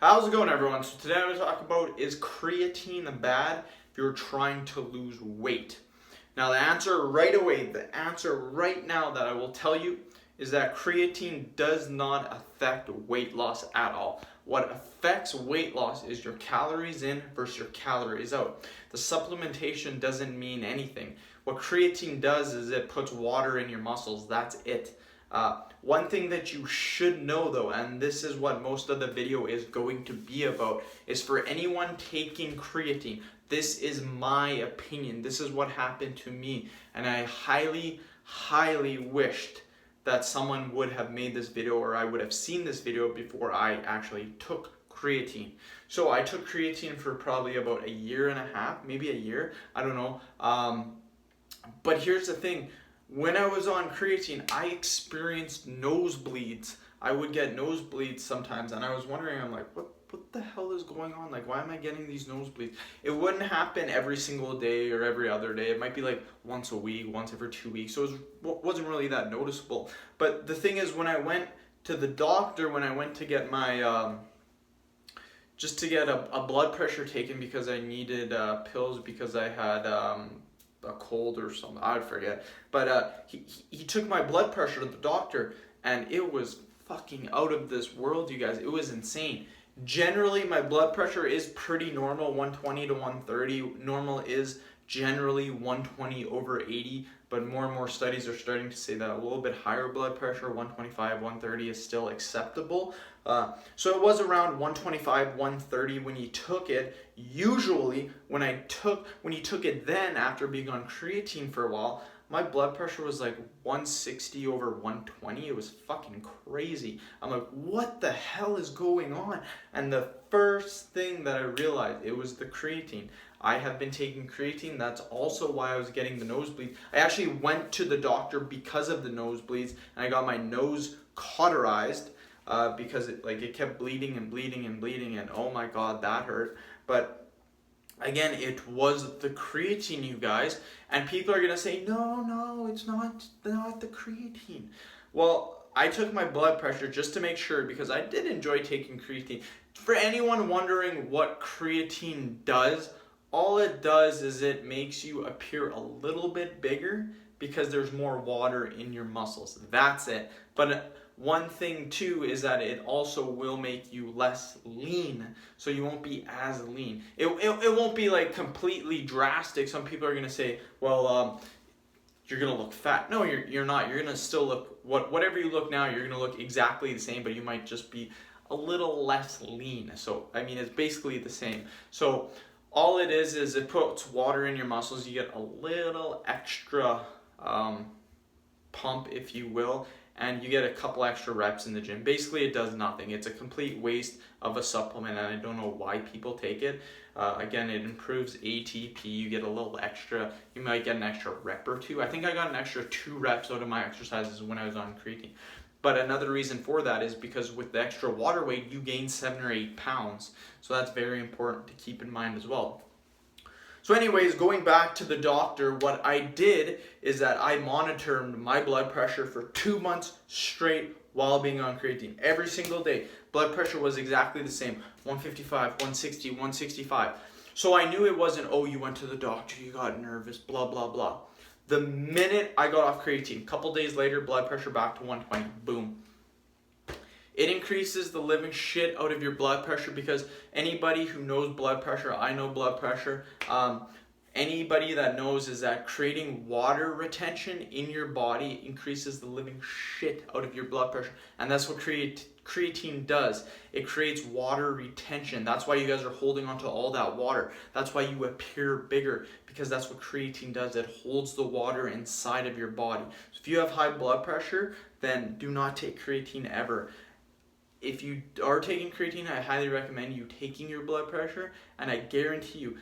How's it going, everyone? So today I'm going to talk about, is creatine bad if you're trying to lose weight? Now the answer right now that I will tell you is that creatine does not affect weight loss at all. What affects weight loss is your calories in versus your calories out. The supplementation doesn't mean anything. What creatine does is it puts water in your muscles. That's it. One thing that you should know though, and this is what most of the video is going to be about, is for anyone taking creatine, this is my opinion. This is what happened to me, and I highly wished that someone would have made this video, or I would have seen this video before I actually took creatine. So I took creatine for probably about a year and a half, maybe a year, I don't know. But here's the thing. When I was on creatine, I experienced nosebleeds. I would get nosebleeds sometimes, and I was wondering, I'm like, what the hell is going on? Like, why am I getting these nosebleeds? It wouldn't happen every single day or every other day. It might be like once a week, once every 2 weeks. So it wasn't really that noticeable. But the thing is, when I went to the doctor, when I went to get my, just to get a blood pressure taken because I needed pills because I had a cold or something, I forget. But he took my blood pressure to the doctor, and it was fucking out of this world, you guys. It was insane. Generally, my blood pressure is pretty normal, 120 to 130. Normal is generally 120 over 80, but more and more studies are starting to say that a little bit higher blood pressure, 125, 130, is still acceptable. So it was around 125, 130 when he took it. Usually, when he took it then, after being on creatine for a while, my blood pressure was like 160 over 120. It was fucking crazy. I'm like, what the hell is going on? And the first thing that I realized, it was the creatine. I have been taking creatine. That's also why I was getting the nosebleeds. I actually went to the doctor because of the nosebleeds, and I got my nose cauterized because it kept bleeding and bleeding and bleeding, and oh my god, that hurt. But again, it was the creatine, you guys. And people are gonna say, no, it's not the creatine. Well, I took my blood pressure just to make sure, because I did enjoy taking creatine. For anyone wondering what creatine does, all it does is it makes you appear a little bit bigger because there's more water in your muscles. That's it. But one thing too is that it also will make you less lean, so you won't be as lean. It won't be like completely drastic. Some people are gonna say, well, you're gonna look fat. No, you're not. You're gonna still look whatever you look now. You're gonna look exactly the same, but you might just be a little less lean. So I mean, it's basically the same. So all it is it puts water in your muscles. You get a little extra pump, if you will, and you get a couple extra reps in the gym. Basically, it does nothing. It's a complete waste of a supplement, and I don't know why people take it. Again, it improves ATP. You get a little extra. You might get an extra rep or two. I think I got an extra 2 reps out of my exercises when I was on creatine. But another reason for that is because with the extra water weight, you gain 7 or 8 pounds. So that's very important to keep in mind as well. So anyways, going back to the doctor, what I did is that I monitored my blood pressure for 2 months straight while being on creatine. Every single day, blood pressure was exactly the same, 155, 160, 165. So I knew it wasn't, oh, you went to the doctor, you got nervous, blah, blah, blah. The minute I got off creatine, a couple days later, blood pressure back to 120, boom. It increases the living shit out of your blood pressure, because anybody who knows blood pressure, I know blood pressure, anybody that knows is that creating water retention in your body increases the living shit out of your blood pressure. And that's what creatine does. It creates water retention. That's why you guys are holding onto all that water. That's why you appear bigger, because that's what creatine does. It holds the water inside of your body. So if you have high blood pressure, then do not take creatine ever. If you are taking creatine, I highly recommend you taking your blood pressure, and I guarantee you,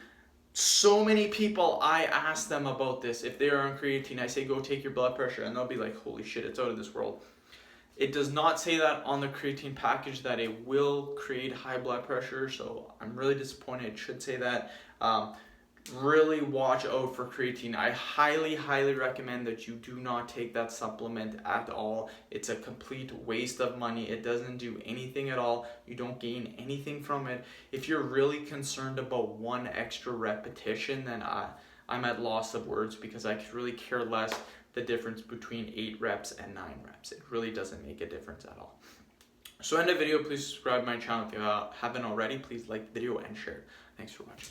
so many people, I ask them about this. If they are on creatine, I say, go take your blood pressure, and they'll be like, holy shit, it's out of this world. It does not say that on the creatine package that it will create high blood pressure, so I'm really disappointed. It should say that. really watch out for creatine. I highly recommend that you do not take that supplement at all. It's a complete waste of money. It doesn't do anything at all. You don't gain anything from it. If you're really concerned about one extra repetition, then I'm at loss of words, because I could really care less the difference between 8 reps and 9 reps. It really doesn't make a difference at all. So end the video, please subscribe to my channel if you haven't already. Please like the video and share. Thanks for watching.